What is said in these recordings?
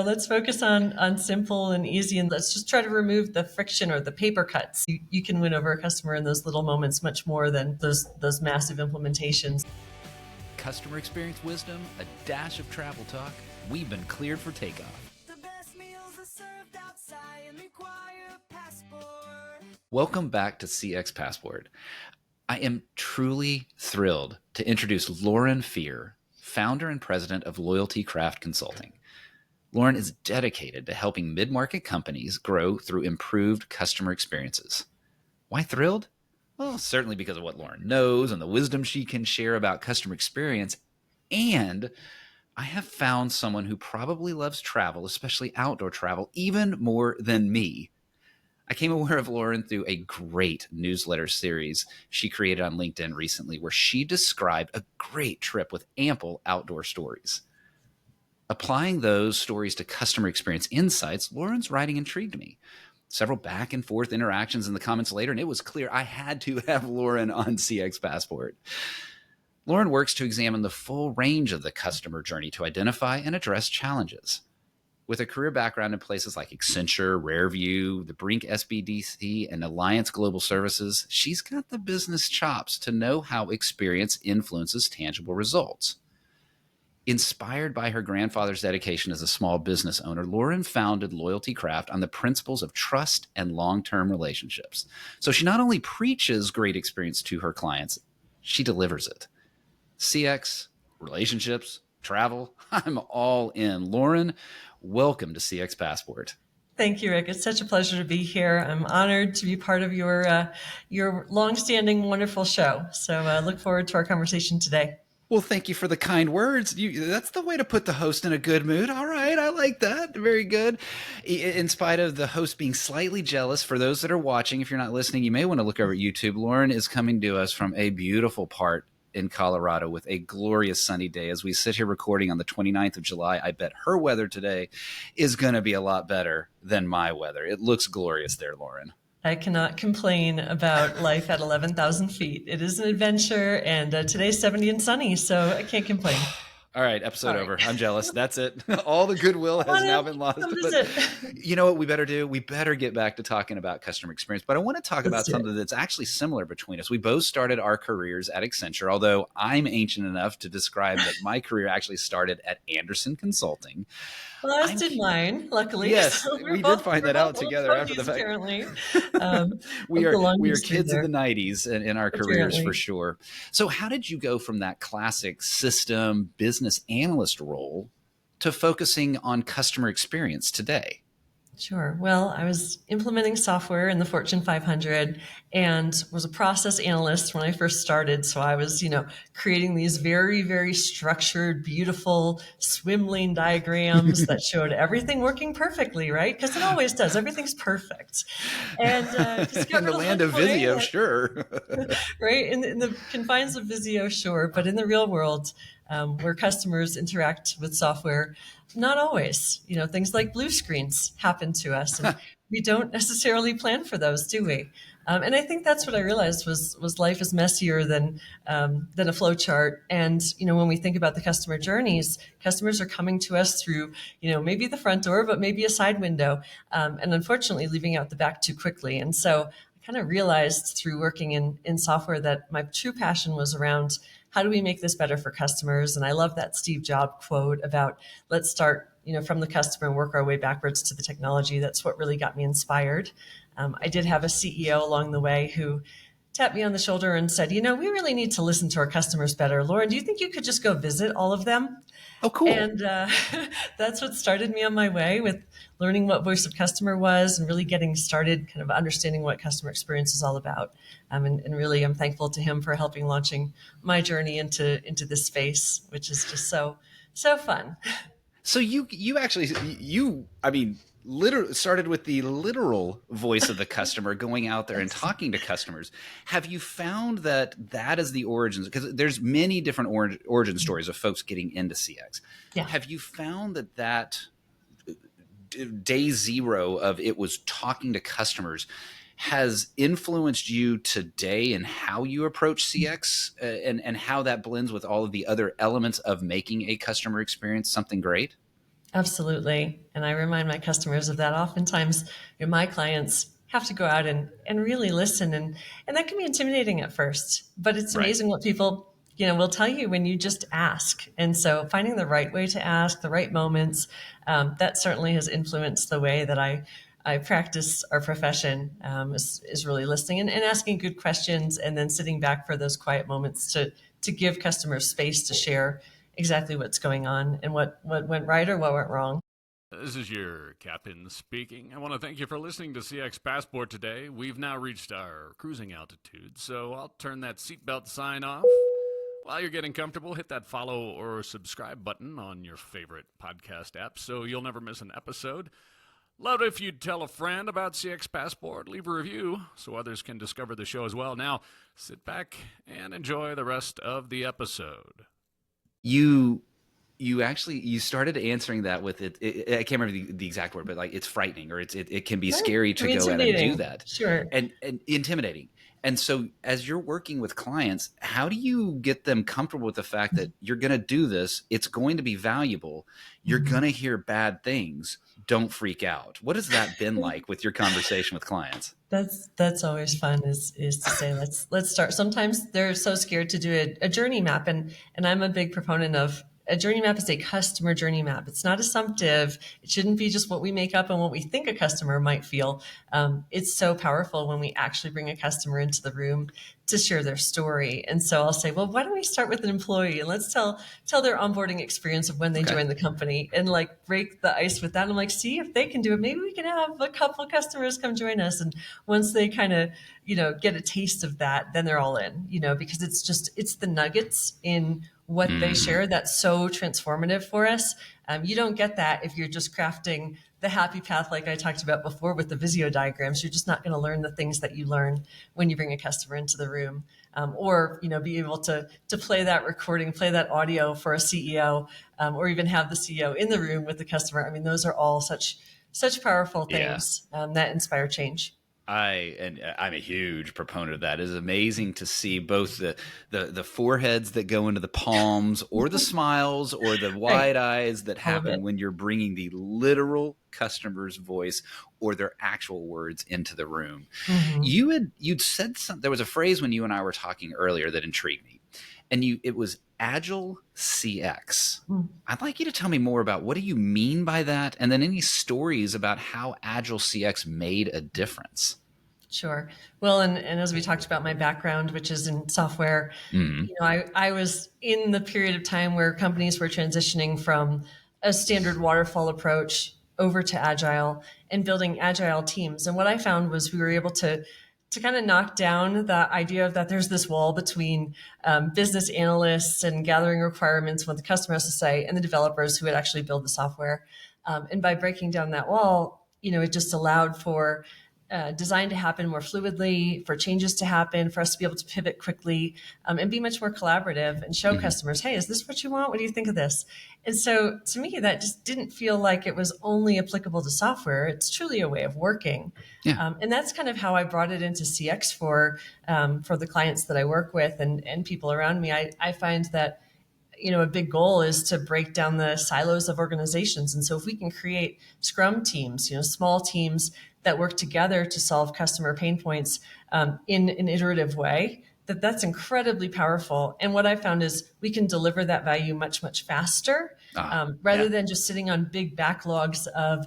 Let's focus on simple and easy, and let's just try to remove the friction or the paper cuts. You can win over a customer in those little moments much more than those massive implementations. Customer experience wisdom, a dash of travel talk. We've been cleared for takeoff. The best meals are served outside and require a passport. Welcome back to CX Passport. I am truly thrilled to introduce Lauren Feehrer, founder and president of LoyaltyCraft Consulting. Lauren is dedicated to helping mid-market companies grow through improved customer experiences. Why thrilled? Well, certainly because of what Lauren knows and the wisdom she can share about customer experience. And I have found someone who probably loves travel, especially outdoor travel, even more than me. I came aware of Lauren through a great newsletter series she created on LinkedIn recently, where she described a great trip with ample outdoor stories. Applying those stories to customer experience insights, Lauren's writing intrigued me. Several back and forth interactions in the comments later, and it was clear I had to have Lauren on CX Passport. Lauren works to examine the full range of the customer journey to identify and address challenges. With a career background in places like Accenture, Rareview, the Brink SBDC, and Alliance Global Services, she's got the business chops to know how experience influences tangible results. Inspired by her grandfather's dedication as a small business owner, Lauren founded LoyaltyCraft on the principles of trust and long-term relationships. So she not only preaches great experience to her clients, she delivers it. CX, relationships, travel, I'm all in. Lauren, welcome to CX Passport. Thank you, Rick. It's such a pleasure to be here. I'm honored to be part of your longstanding, wonderful show. So look forward to our conversation today. Well, thank you for the kind words. That's the way to put the host in a good mood. All right, I like that. Very good. In spite of the host being slightly jealous, for those that are watching, if you're not listening, you may want to look over at YouTube. Lauren is coming to us from a beautiful part in Colorado with a glorious sunny day. As we sit here recording on the 29th of July, I bet her weather today is going to be a lot better than my weather. It looks glorious there, Lauren. I cannot complain about life at 11,000 feet. It is an adventure, and today's 70 and sunny, so I can't complain. All right, episode over. I'm jealous. That's it. All the goodwill has now been lost. But you know what we better do? We better get back to talking about customer experience. But I want to talk about something that's actually similar between us. We both started our careers at Accenture, although I'm ancient enough to describe that my career actually started at Anderson Consulting. Well, as did mine, luckily. Yes, so we did find that out together after the fact. Apparently. We are kids of the 90s in our careers for sure. So how did you go from that classic system business analyst role to focusing on customer experience today? Sure. Well, I was implementing software in the Fortune 500 and was a process analyst when I first started. So I was, creating these very, very structured, beautiful swim lane diagrams that showed everything working perfectly, right? Because it always does. Everything's perfect. And in the land of Visio, sure. Right? In the confines of Visio, sure. But in the real world, where customers interact with software, not always. Things like blue screens happen to us, and we don't necessarily plan for those, do we? And I think that's what I realized was life is messier than a flow chart. And when we think about the customer journeys, customers are coming to us through maybe the front door, but maybe a side window, and unfortunately leaving out the back too quickly. And so I kind of realized through working in software that my true passion was around how do we make this better for customers? And I love that Steve Jobs quote about let's start, from the customer and work our way backwards to the technology. That's what really got me inspired. I did have a CEO along the way who tapped me on the shoulder and said, we really need to listen to our customers better. Lauren, do you think you could just go visit all of them? Oh, cool. And that's what started me on my way with learning what voice of customer was and really getting started kind of understanding what customer experience is all about. And really, I'm thankful to him for helping launching my journey into this space, which is just so fun. So you actually literally started with the literal voice of the customer, going out there and talking to customers. Have you found that is the origins? Because there's many different origin stories of folks getting into CX. Yeah. Have you found that day zero of it was talking to customers has influenced you today in how you approach CX and how that blends with all of the other elements of making a customer experience something great? Absolutely. And I remind my customers of that. Oftentimes, my clients have to go out and really listen. And that can be intimidating at first, but it's Right. amazing what people, will tell you when you just ask. And so finding the right way to ask, the right moments, that certainly has influenced the way that I practice our profession, is really listening and asking good questions and then sitting back for those quiet moments to give customers space to share exactly what's going on and what went right or what went wrong. This is your captain speaking. I want to thank you for listening to CX Passport today. We've now reached our cruising altitude, so I'll turn that seatbelt sign off. While you're getting comfortable, hit that follow or subscribe button on your favorite podcast app so you'll never miss an episode. Love it if you'd tell a friend about CX Passport, leave a review so others can discover the show as well. Now, sit back and enjoy the rest of the episode. You actually you started answering that with I can't remember the exact word, but like it's frightening or it can be scary to go out and do that. Sure. And intimidating. And so as you're working with clients, how do you get them comfortable with the fact that you're going to do this? It's going to be valuable. You're going to hear bad things. Don't freak out. What has that been like with your conversation with clients? That's always fun is to say, let's start. Sometimes they're so scared to do a journey map. And I'm a big proponent of a journey map is a customer journey map. It's not assumptive. It shouldn't be just what we make up and what we think a customer might feel. It's so powerful when we actually bring a customer into the room to share their story. And so I'll say, well, why don't we start with an employee and let's tell their onboarding experience of when they joined the company and like break the ice with that. And I'm like, see if they can do it. Maybe we can have a couple of customers come join us. And once they kind of, get a taste of that, then they're all in, because it's the nuggets in what they share that's so transformative for us. You don't get that if you're just crafting the happy path like I talked about before with the Visio diagrams. You're just not going to learn the things that you learn when you bring a customer into the room, or be able to play that recording, play that audio for a CEO, or even have the CEO in the room with the customer. I mean, those are all such powerful things that inspire change. I'm a huge proponent of that. It is amazing to see both the foreheads that go into the palms or the smiles or the wide eyes that happen when you're bringing the literal customer's voice or their actual words into the room. You'd said something. There was a phrase when you and I were talking earlier that intrigued me, and it was Agile CX. I'd like you to tell me more about what do you mean by that, and then any stories about how Agile CX made a difference. Sure. Well, and as we talked about my background, which is in software, I was in the period of time where companies were transitioning from a standard waterfall approach over to Agile and building Agile teams. And what I found was we were able to kind of knock down the idea of that there's this wall between business analysts and gathering requirements, what the customer has to say, and the developers who would actually build the software. And by breaking down that wall, it just allowed for design to happen more fluidly, for changes to happen, for us to be able to pivot quickly, and be much more collaborative and show customers, hey, is this what you want? What do you think of this? And so to me, that just didn't feel like it was only applicable to software. It's truly a way of working. And that's kind of how I brought it into CX for the clients that I work with and people around me. I find that a big goal is to break down the silos of organizations. And so if we can create scrum teams, small teams that work together to solve customer pain points in an iterative way, that's incredibly powerful. And what I found is we can deliver that value much, much faster rather than just sitting on big backlogs of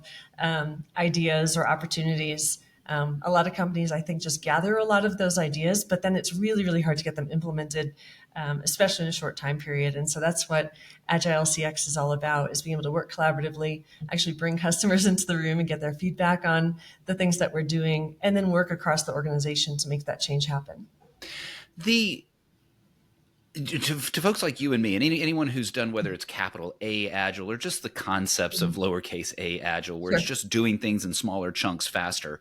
ideas or opportunities. A lot of companies, I think, just gather a lot of those ideas, but then it's really, really hard to get them implemented, especially in a short time period. And so that's what Agile CX is all about, is being able to work collaboratively, actually bring customers into the room and get their feedback on the things that we're doing, and then work across the organization to make that change happen. To folks like you and me and anyone who's done, whether it's capital A Agile or just the concepts of lowercase a Agile, where it's just doing things in smaller chunks faster,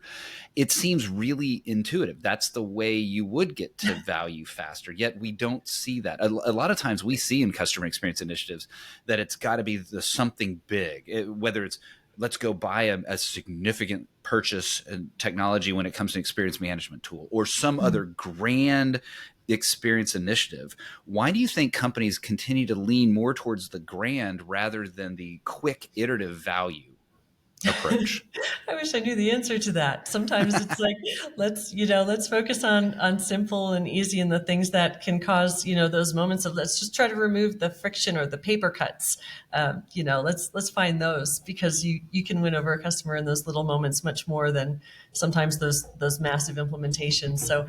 it seems really intuitive. That's the way you would get to value faster, yet we don't see that. A lot of times we see in customer experience initiatives that it's got to be the something big, whether it's let's go buy a significant purchase in technology when it comes to experience management tool or some other grand experience initiative. Why do you think companies continue to lean more towards the grand rather than the quick iterative value approach? I wish I knew the answer to that. Sometimes it's like, let's focus on simple and easy and the things that can cause, those moments of, let's just try to remove the friction or the paper cuts. Let's find those, because you can win over a customer in those little moments much more than sometimes those massive implementations. So,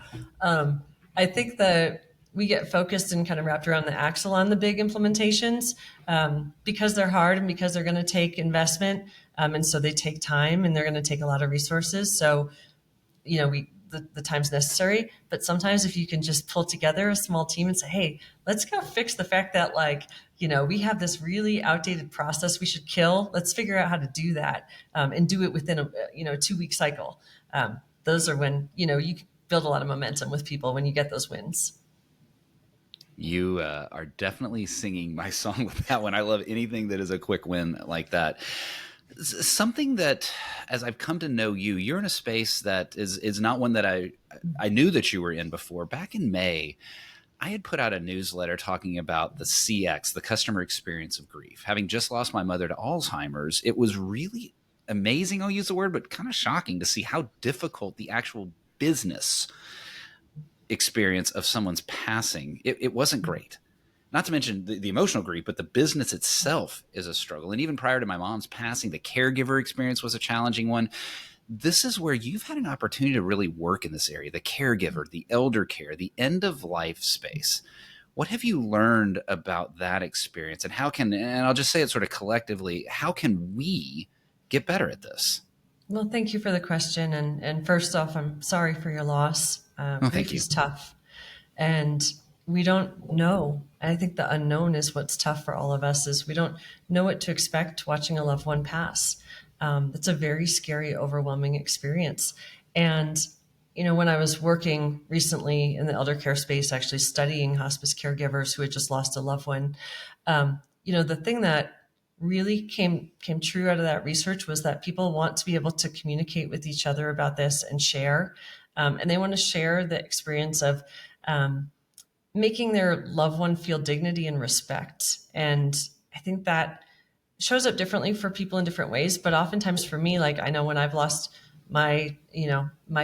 I think that we get focused and kind of wrapped around the axle on the big implementations, because they're hard and because they're going to take investment. And so they take time and they're going to take a lot of resources. So, the time's necessary. But sometimes if you can just pull together a small team and say, hey, let's go fix the fact that, we have this really outdated process we should kill. Let's figure out how to do that, and do it within a 2-week cycle. Those are when, you can build a lot of momentum with people when you get those wins. You are definitely singing my song with that one. I love anything that is a quick win like that. Something that, as I've come to know you, you're in a space that is not one that I knew that you were in before. Back in May, I had put out a newsletter talking about the CX, the customer experience of grief. Having just lost my mother to Alzheimer's, it was really amazing, I'll use the word, but kind of shocking to see how difficult the actual business experience of someone's passing. It wasn't great. Not to mention the emotional grief, but the business itself is a struggle. And even prior to my mom's passing, the caregiver experience was a challenging one. This is where you've had an opportunity to really work in this area, the caregiver, the elder care, the end of life space. What have you learned about that experience, and and I'll just say it sort of collectively, how can we get better at this? Well, thank you for the question. And first off, I'm sorry for your loss. Grief is tough. And we don't know. I think the unknown is what's tough for all of us, is we don't know what to expect watching a loved one pass. It's a very scary, overwhelming experience. And, when I was working recently in the elder care space, actually studying hospice caregivers who had just lost a loved one, the thing that really came true out of that research was that people want to be able to communicate with each other about this and share. And they want to share the experience of making their loved one feel dignity and respect. And I think that shows up differently for people in different ways. But oftentimes for me, I know when I've lost my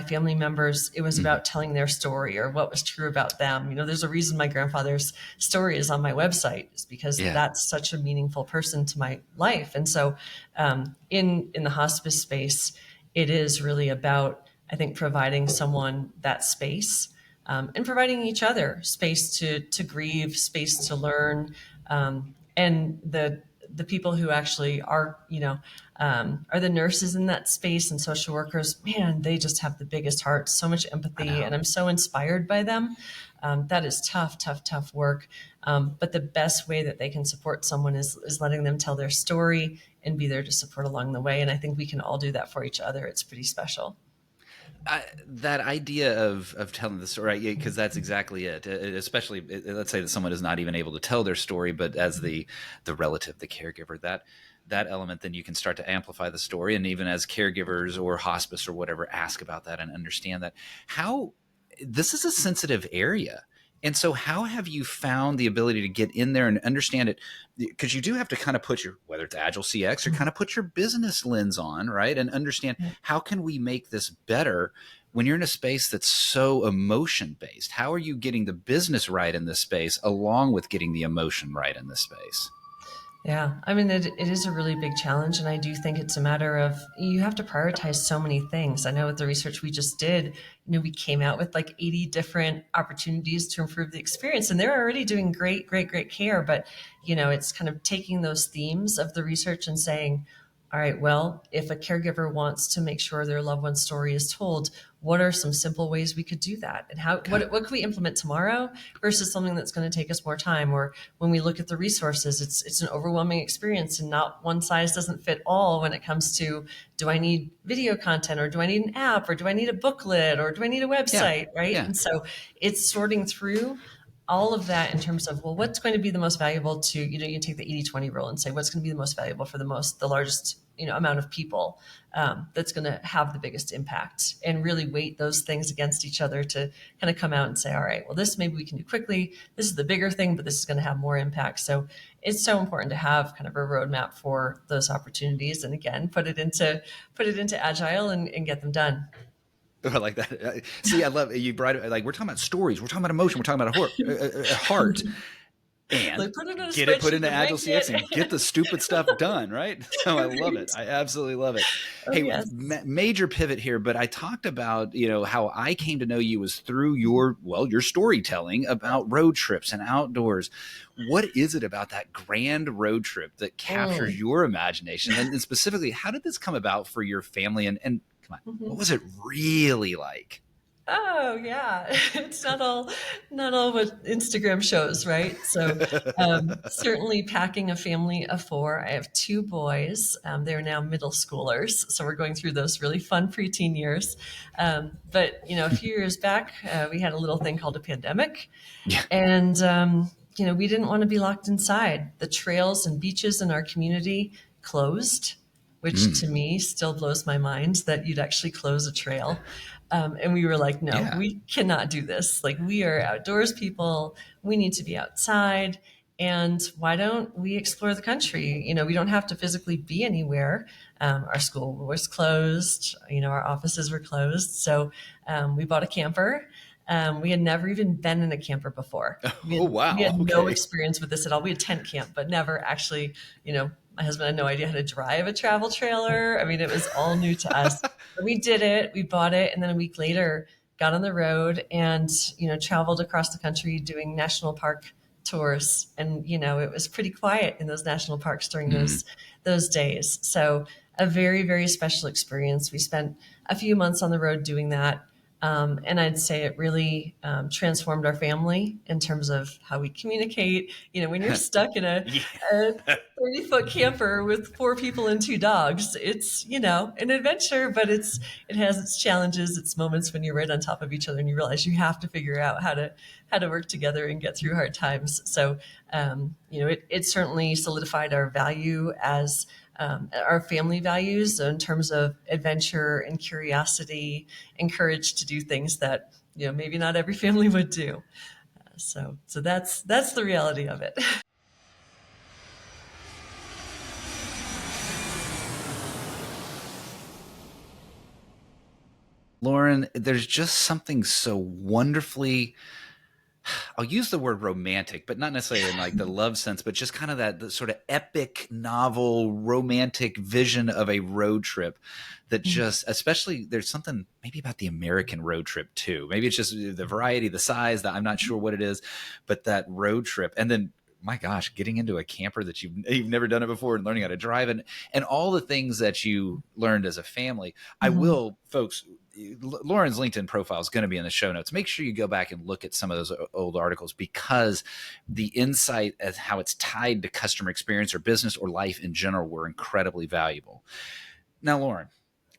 family members, it was about telling their story or what was true about them. There's a reason my grandfather's story is on my website, is because that's such a meaningful person to my life. And so in the hospice space, it is really about, I think, providing someone that space, and providing each other space to grieve, space to learn, and the people who actually are the nurses in that space and social workers. Man, they just have the biggest heart, so much empathy, and I'm so inspired by them. That is tough work. But the best way that they can support someone is letting them tell their story and be there to support along the way. And I think we can all do that for each other. It's pretty special. That idea of telling the story, because that's exactly it. Especially, let's say that someone is not even able to tell their story, but as the relative, the caregiver, that element, then you can start to amplify the story. And even as caregivers or hospice or whatever, ask about that and understand that this is a sensitive area. And so how have you found the ability to get in there and understand it? Because you do have to kind of put whether it's Agile CX or kind of put your business lens on, right? And understand, how can we make this better when you're in a space that's so emotion-based? How are you getting the business right in this space along with getting the emotion right in this space? Yeah, I mean, it is a really big challenge. And I do think it's a matter of, you have to prioritize so many things. I know with the research we just did, we came out with 80 different opportunities to improve the experience. And they're already doing great care. But, it's kind of taking those themes of the research and saying, all right, well, if a caregiver wants to make sure their loved one's story is told, what are some simple ways we could do that? And what can we implement tomorrow versus something that's going to take us more time? Or when we look at the resources, it's an overwhelming experience, and not one size doesn't fit all when it comes to, do I need video content, or do I need an app, or do I need a booklet, or do I need a website, right? Yeah. And so it's sorting through all of that in terms of, well, what's going to be the most valuable to, you take the 80-20 rule and say, what's going to be the most valuable for the largest amount of people that's going to have the biggest impact, and really weight those things against each other to kind of come out and say, all right, well, this maybe we can do quickly. This is the bigger thing, but this is going to have more impact. So it's so important to have kind of a roadmap for those opportunities, and again, put it into Agile and get them done. I like that. See, I love you brought it. Like, we're talking about stories, we're talking about emotion, we're talking about a heart, and Like, put put into and Agile rank CX it. and get the stupid stuff done, right? So I love it. I absolutely love it. Oh, Hey, yes. major pivot here, but I talked about, how I came to know you was through your storytelling about road trips and outdoors. What is it about that grand road trip that captures your imagination? And specifically, how did this come about for your family? And come on, what was it really like? Oh yeah, it's not all what Instagram shows, right? So certainly packing a family of four. I have two boys. They're now middle schoolers, so we're going through those really fun preteen years. But a few years back, we had a little thing called a pandemic, Yeah. and we didn't want to be locked inside. The trails and beaches in our community closed, which to me still blows my mind that you'd actually close a trail. And we were like, no, Yeah. we cannot do this. Like, we are outdoors people. We need to be outside. And why don't we explore the country? We don't have to physically be anywhere. Our school was closed. Our offices were closed. So we bought a camper. We had never even been in a camper before. Oh, wow. We had no Okay. experience with this at all. We had tent camp, but never actually, my husband had no idea how to drive a travel trailer. I mean, it was all new to us. But we did it. We bought it. And then a week later, got on the road and, traveled across the country doing national park tours. And, it was pretty quiet in those national parks during those days. So a very, very special experience. We spent a few months on the road doing that. And I'd say it really transformed our family in terms of how we communicate. When you're stuck in a 30-foot camper with four people and two dogs, it's, an adventure, but it has its challenges, its moments when you're right on top of each other and you realize you have to figure out how to work together and get through hard times. So, it certainly solidified our value as our family values in terms of adventure and curiosity, encouraged to do things that maybe not every family would do. So that's the reality of it. Lauren, there's just something so wonderfully, I'll use the word romantic, but not necessarily in like the love sense, but just kind of the sort of epic novel romantic vision of a road trip that just, especially there's something maybe about the American road trip too. Maybe it's just the variety, the size, that I'm not sure what it is, but that road trip. And then, my gosh, getting into a camper that you've never done it before and learning how to drive and all the things that you learned as a family. I will, folks, Lauren's LinkedIn profile is going to be in the show notes. Make sure you go back and look at some of those old articles, because the insight as how it's tied to customer experience or business or life in general were incredibly valuable. Now, Lauren,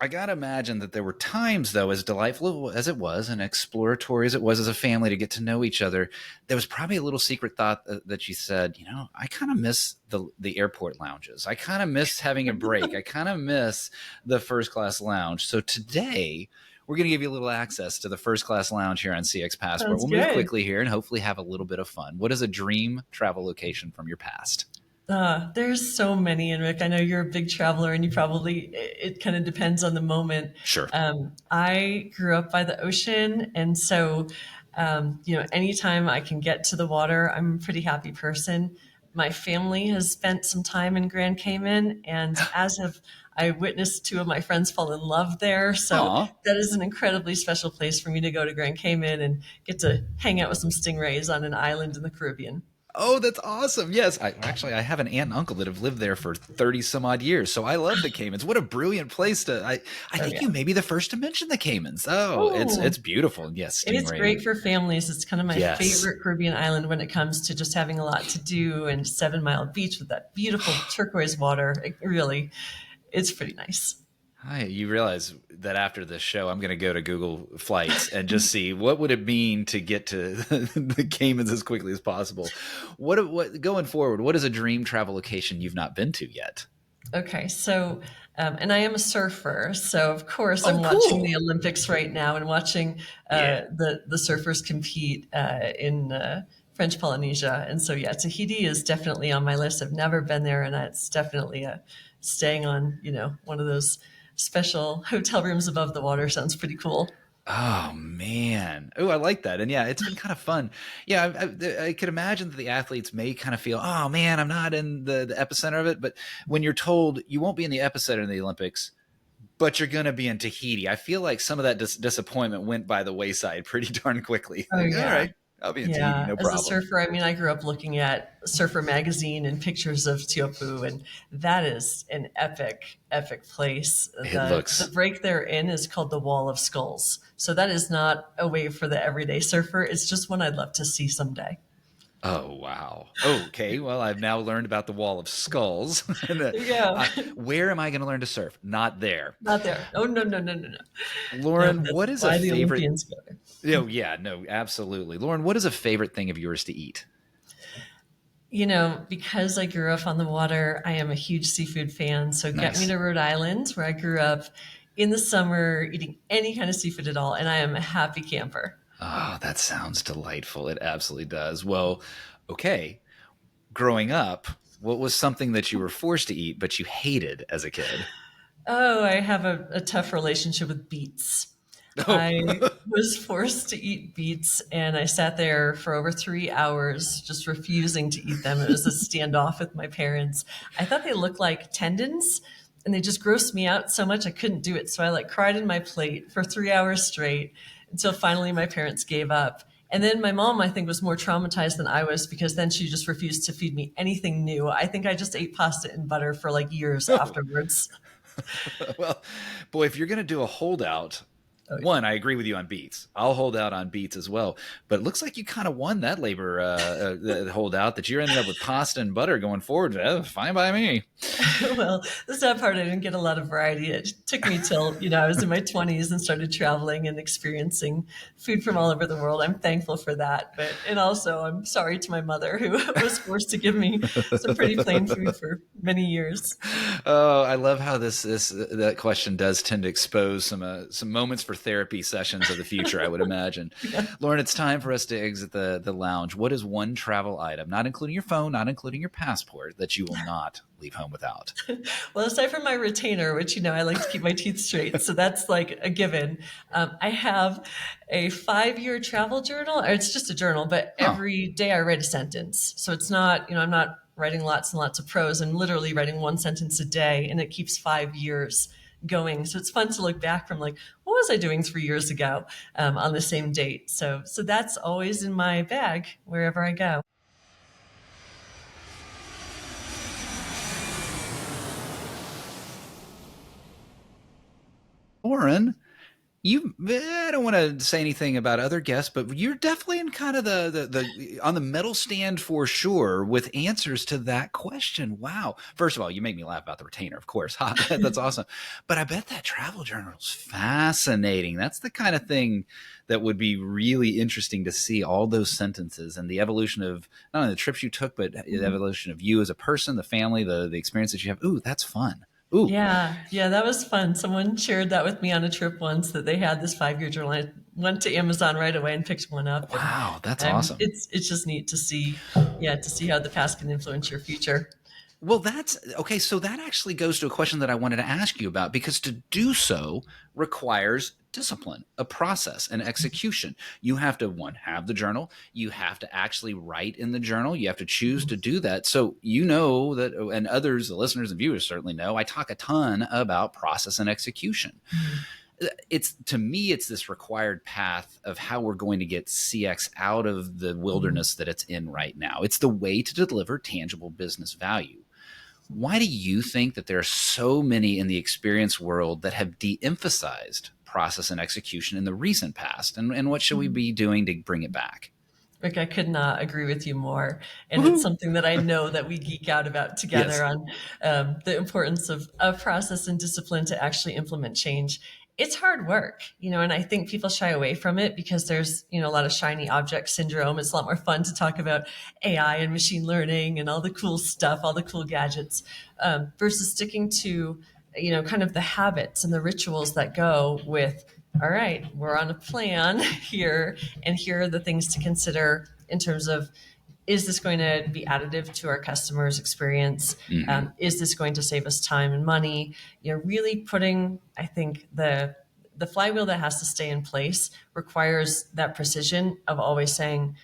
I got to imagine that there were times, though, as delightful as it was and exploratory as it was as a family to get to know each other, there was probably a little secret thought that you said, I kind of miss the airport lounges. I kind of miss having a break. I kind of miss the first class lounge. So today, we're going to give you a little access to the first class lounge here on CX Passport. We'll move quickly here and hopefully have a little bit of fun. What is a dream travel location from your past? There's so many, and Rick, I know you're a big traveler and it kind of depends on the moment. Sure. I grew up by the ocean. And so, anytime I can get to the water, I'm a pretty happy person. My family has spent some time in Grand Cayman, and as have I witnessed two of my friends fall in love there. So that is an incredibly special place for me to go to Grand Cayman and get to hang out with some stingrays on an island in the Caribbean. Oh, that's awesome. Yes. I have an aunt and uncle that have lived there for 30 some odd years. So I love the Caymans. What a brilliant place to, I think you may be the first to mention the Caymans. Oh, it's beautiful. Yes. And it's great for families. It's kind of my Yes. favorite Caribbean island when it comes to just having a lot to do, and 7 Mile Beach with that beautiful turquoise water. It's pretty nice. Hi, you realize that after this show, I'm going to go to Google Flights and just see what would it mean to get to the Caymans as quickly as possible. What going forward? What is a dream travel location you've not been to yet? Okay, so and I am a surfer, so of course Oh, I'm watching the cool. Olympics right now and watching Yeah. the surfers compete in French Polynesia, and so yeah, Tahiti is definitely on my list. I've never been there, and it's definitely staying on one of those special hotel rooms above the water sounds pretty cool. Oh man. Oh, I like that. And yeah, it's been kind of fun. Yeah, I could imagine that the athletes may kind of feel, oh man, I'm not in the epicenter of it. But when you're told you won't be in the epicenter of the Olympics, but you're going to be in Tahiti, I feel like some of that disappointment went by the wayside pretty darn quickly. Oh Like, all yeah. right, I'll be in Tahiti, Yeah, no as a problem. surfer, I mean, I grew up looking at Surfer magazine and pictures of Teopu, and that is an epic, epic place. It The looks. break they're in is called the Wall of Skulls. So that is not a wave for the everyday surfer. It's just one I'd love to see someday. Oh wow. Okay. Well, I've now learned about the Wall of Skulls. And, There you go. where am I going to learn to surf? Not there. Not there. Oh no, no, no, no, no. No, Lauren, that's what is a why the favorite? Olympians go there. Oh yeah, no, absolutely. Lauren, what is a favorite thing of yours to eat? Because I grew up on the water, I am a huge seafood fan. So get me Nice. to Rhode Island, where I grew up in the summer, eating any kind of seafood at all, and I am a happy camper. Oh, that sounds delightful. It absolutely does. Well, okay. Growing up, what was something that you were forced to eat but you hated as a kid? Oh, I have a tough relationship with beets. Oh, I was forced to eat beets, and I sat there for over 3 hours just refusing to eat them. It was a standoff with my parents. I thought they looked like tendons, and they just grossed me out so much I couldn't do it. So I like cried in my plate for 3 hours straight until finally my parents gave up. And then my mom, I think, was more traumatized than I was because then she just refused to feed me anything new. I think I just ate pasta and butter for like years oh. afterwards. Well, boy, if you're going to do a holdout, Oh, one, I agree with you on beets. I'll hold out on beets as well. But it looks like you kind of won that labor holdout that you're ending up with pasta and butter going forward. Fine by me. well, the sad part, I didn't get a lot of variety. It took me till, I was in my 20s and started traveling and experiencing food from all over the world. I'm thankful for that. And also, I'm sorry to my mother who was forced to give me some pretty plain food for many years. Oh, I love how this that question does tend to expose some moments for therapy sessions of the future. I would imagine, Lauren. It's time for us to exit the lounge. What is one travel item, not including your phone, not including your passport, that you will not leave home without? Well, aside from my retainer, which, I like to keep my teeth straight. So that's like a given. I have a 5-year travel journal. Or it's just a journal, but Huh. every day I write a sentence. So it's not, I'm not writing lots and lots of prose. I'm literally writing one sentence a day, and it keeps 5 years going. So it's fun to look back from like, what was I doing 3 years ago on the same date? So that's always in my bag wherever I go. Lauren, I don't want to say anything about other guests, but you're definitely in kind of the on the medal stand for sure with answers to that question. Wow. First of all, you make me laugh about the retainer, of course. Ha, that's awesome. But I bet that travel journal is fascinating. That's the kind of thing that would be really interesting to see, all those sentences and the evolution of not only the trips you took, but the evolution of you as a person, the family, the experience that you have. Ooh, that's fun. Ooh, Yeah, that was fun. Someone shared that with me on a trip once that they had this 5-year journal. I went to Amazon right away and picked one up, and wow, that's awesome. it's just neat to see, to see how the past can influence your future. Well, that's okay. So that actually goes to a question that I wanted to ask you about, because to do so requires discipline, a process, and execution. You have to, one, have the journal. You have to actually write in the journal. You have to choose to do that. So you know that, and others, the listeners and viewers certainly know, I talk a ton about process and execution. It's, to me, it's this required path of how we're going to get CX out of the wilderness that it's in right now. It's the way to deliver tangible business value. Why do you think that there are so many in the experience world that have de-emphasized process and execution in the recent past? And what should we be doing to bring it back? Rick, I could not agree with you more. And it's Woo-hoo. something that I know that we geek out about together Yes. on the importance of process and discipline to actually implement change. it's hard work, and I think people shy away from it because there's, a lot of shiny object syndrome. It's a lot more fun to talk about AI and machine learning and all the cool stuff, all the cool gadgets, versus sticking to, kind of the habits and the rituals that go with, all right, we're on a plan here, and here are the things to consider in terms of, is this going to be additive to our customers' experience? Is this going to save us time and money? Really putting, I think, the flywheel that has to stay in place requires that precision of always saying,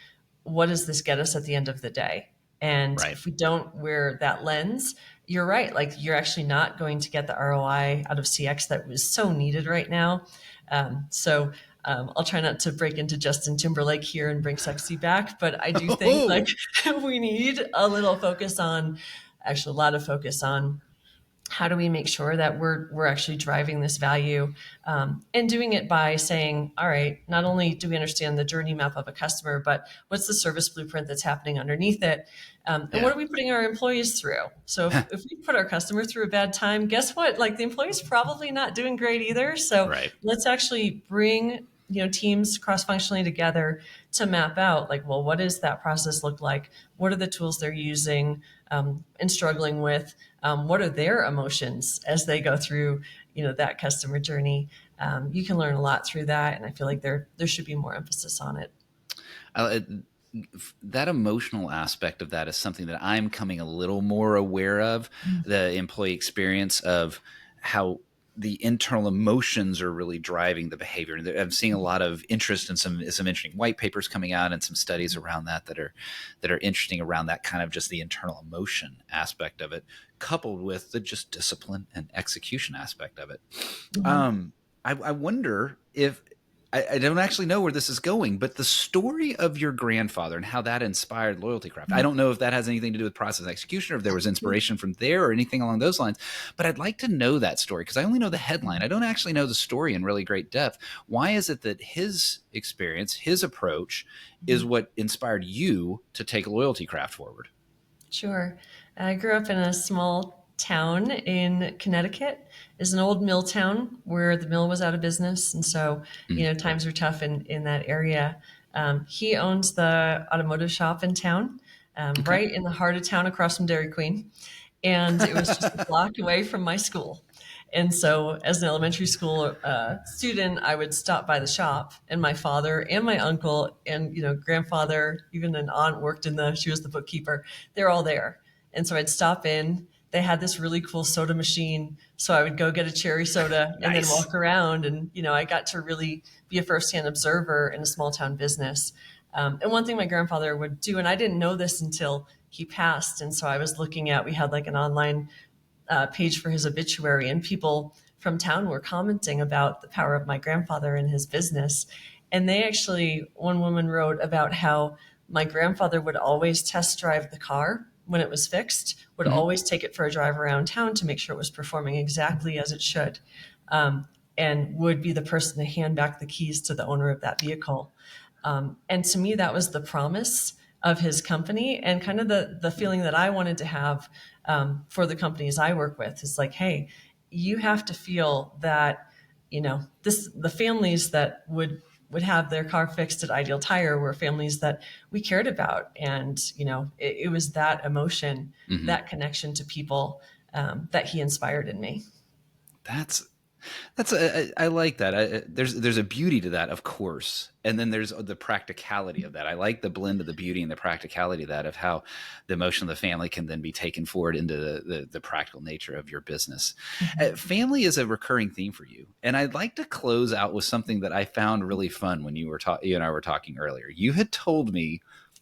what does this get us at the end of the day? And Right. if we don't wear that lens, you're right. Like, you're actually not going to get the ROI out of CX that was so needed right now. I'll try not to break into Justin Timberlake here and bring sexy back, but I do think like we need a little focus on, actually a lot of focus on, how do we make sure that we're actually driving this value, and doing it by saying, all right, not only do we understand the journey map of a customer, but what's the service blueprint that's happening underneath it, and what are we putting our employees through? So if we put our customer through a bad time, guess what? Like, the employee's probably not doing great either. So let's actually bring teams cross-functionally together to map out, like, well, what does that process look like? What are the tools they're using and struggling with? What are their emotions as they go through, that customer journey? You can learn a lot through that, and I feel like there should be more emphasis on it. That emotional aspect of that is something that I'm coming a little more aware of. The employee experience of how the internal emotions are really driving the behavior. And I'm seeing a lot of interest in some interesting white papers coming out and some studies around that are interesting around that kind of just the internal emotion aspect of it, coupled with the just discipline and execution aspect of it. I wonder if, I don't actually know where this is going, but the story of your grandfather and how that inspired LoyaltyCraft. I don't know if that has anything to do with process execution or if there was inspiration from there or anything along those lines, but I'd like to know that story because I only know the headline. I don't actually know the story in really great depth. Why is it that his experience, his approach is what inspired you to take LoyaltyCraft forward? Sure. I grew up in a small town in Connecticut. Is an old mill town where the mill was out of business. And so, times were tough in that area. He owns the automotive shop in town, right in the heart of town across from Dairy Queen. And it was just a block away from my school. And so as an elementary school student, I would stop by the shop, and my father and my uncle and, grandfather, even an aunt worked she was the bookkeeper. They're all there. And so I'd stop in. They had this really cool soda machine. So I would go get a cherry soda and then walk around. And, I got to really be a firsthand observer in a small town business. And one thing my grandfather would do, and I didn't know this until he passed. And so I was looking at, we had like an online page for his obituary, and people from town were commenting about the power of my grandfather and his business. And one woman wrote about how my grandfather would always test drive the car when it was fixed, would always take it for a drive around town to make sure it was performing exactly as it should, and would be the person to hand back the keys to the owner of that vehicle. And to me, that was the promise of his company, and kind of the feeling that I wanted to have for the companies I work with is like, hey, you have to feel that, the families that would have their car fixed at Ideal Tire were families that we cared about. And, it was that emotion, that connection to people that he inspired in me. I like that. There's a beauty to that, of course. And then there's the practicality of that. I like the blend of the beauty and the practicality of that, of how the emotion of the family can then be taken forward into the practical nature of your business. Family is a recurring theme for you. And I'd like to close out with something that I found really fun when you and I were talking earlier. You had told me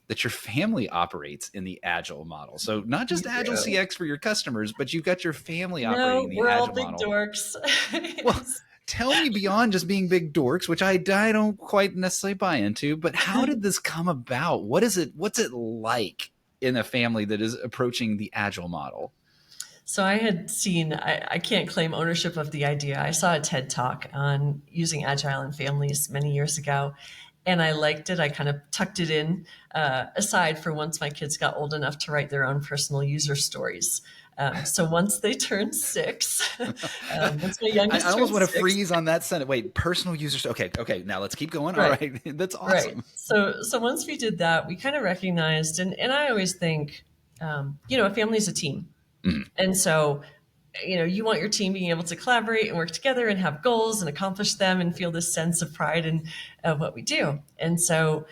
that your family operates in the Agile model. So not just Agile CX for your customers, but you've got your family operating in the Agile model. We're all big dorks. Well, tell me beyond just being big dorks, which I don't quite necessarily buy into, but how did this come about? What's it like in a family that is approaching the Agile model? So I had seen, I can't claim ownership of the idea. I saw a TED Talk on using Agile in families many years ago, and I liked it. I kind of tucked it in aside for once my kids got old enough to write their own personal user stories. So once they turn 6, once my youngest I almost turned want to 6, freeze on that sentence. Wait, personal users. Okay. Now let's keep going. All right, right. That's right. awesome. So once we did that, we kind of recognized, and I always think, a family is a team. Mhm. And so, you want your team being able to collaborate and work together and have goals and accomplish them and feel this sense of pride in what we do. And so,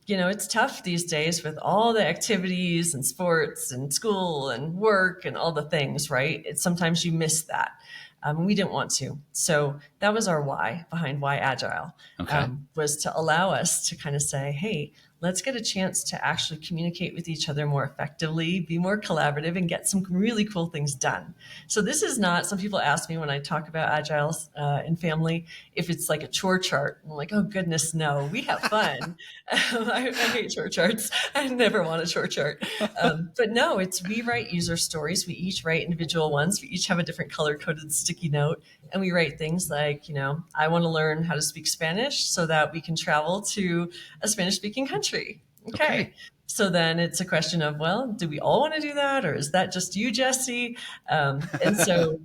it's tough these days with all the activities and sports and school and work and all the things, right? Sometimes you miss that. We didn't want to. So that was our why behind why Agile, Okay. was to allow us to kind of say, hey, let's get a chance to actually communicate with each other more effectively, be more collaborative, and get some really cool things done. So this is not, some people ask me when I talk about Agile in family, if it's like a chore chart. I'm like, oh goodness, no, we have fun. I hate chore charts. I never want a chore chart. But no, we write user stories. We each write individual ones. We each have a different color-coded sticky note. And we write things like, I want to learn how to speak Spanish so that we can travel to a Spanish-speaking country. Okay. So then it's a question of, well, do we all want to do that? Or is that just you, Jesse? And so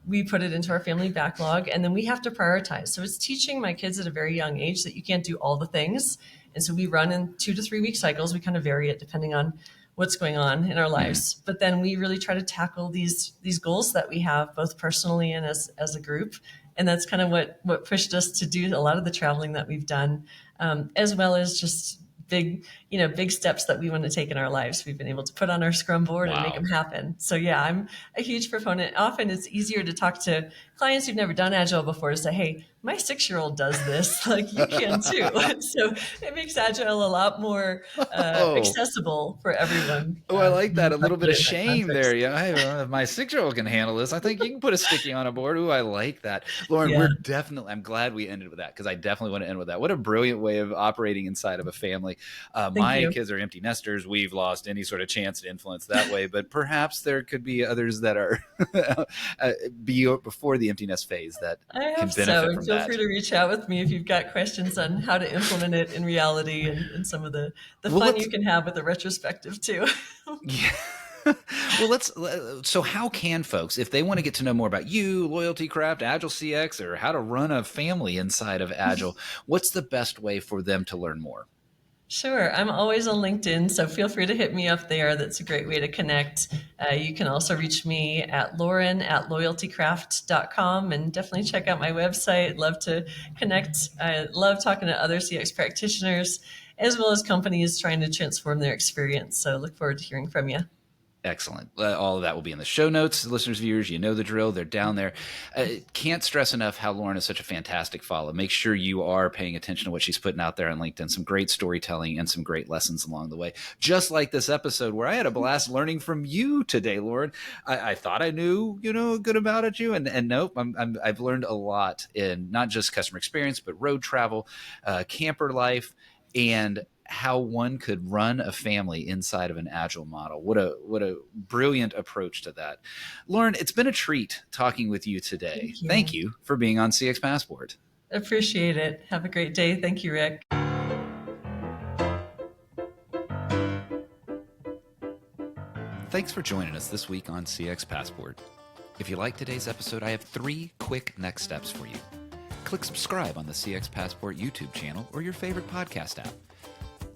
we put it into our family backlog, and then we have to prioritize. So it's teaching my kids at a very young age that you can't do all the things. And so we run in 2 to 3 week cycles. We kind of vary it depending on what's going on in our lives. But then we really try to tackle these goals that we have, both personally and as a group. And that's kind of what pushed us to do a lot of the traveling that we've done, as well as just big steps that we want to take in our lives. We've been able to put on our Scrum board and make them happen. So yeah, I'm a huge proponent. Often it's easier to talk to clients who've never done Agile before to say, hey, my 6-year-old does this, like you can too. So it makes Agile a lot more accessible for everyone. I like that. A little bit of in that shame context. there. Yeah, if my 6-year-old can handle this, I think you can put a sticky on a board. Ooh, I like that. Lauren, I'm glad we ended with that, because I definitely want to end with that. What a brilliant way of operating inside of a family. My kids are empty nesters. We've lost any sort of chance to influence that way, but perhaps there could be others that are before the empty nest phase that can benefit from Feel that. free to reach out with me if you've got questions on how to implement it in reality and some of the fun you can have with a retrospective too. Yeah. Well, so how can folks, if they want to get to know more about you, LoyaltyCraft, Agile CX, or how to run a family inside of Agile, what's the best way for them to learn more? Sure. I'm always on LinkedIn, so feel free to hit me up there. That's a great way to connect. You can also reach me at lauren@loyaltycraft.com, and definitely check out my website. Love to connect. I love talking to other CX practitioners as well as companies trying to transform their experience. So look forward to hearing from you. Excellent. All of that will be in the show notes. Listeners, viewers, you know the drill. They're down there. Can't stress enough how Lauren is such a fantastic follow. Make sure you are paying attention to what she's putting out there on LinkedIn. Some great storytelling and some great lessons along the way. Just like this episode where I had a blast learning from you today, Lauren. I thought I knew, a good amount of you, and nope. I've learned a lot in not just customer experience, but road travel, camper life, and how one could run a family inside of an Agile model. What a brilliant approach to that. Lauren, it's been a treat talking with you today. Thank you for being on CX Passport. Appreciate it. Have a great day. Thank you, Rick. Thanks for joining us this week on CX Passport. If you like today's episode, I have 3 quick next steps for you. Click subscribe on the CX Passport YouTube channel or your favorite podcast app.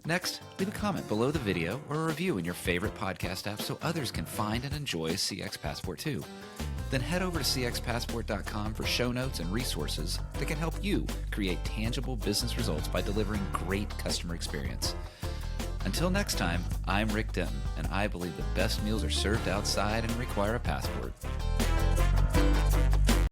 Next, leave a comment below the video or a review in your favorite podcast app so others can find and enjoy CX Passport too. Then head over to cxpassport.com for show notes and resources that can help you create tangible business results by delivering great customer experience. Until next time, I'm Rick Denton, and I believe the best meals are served outside and require a passport.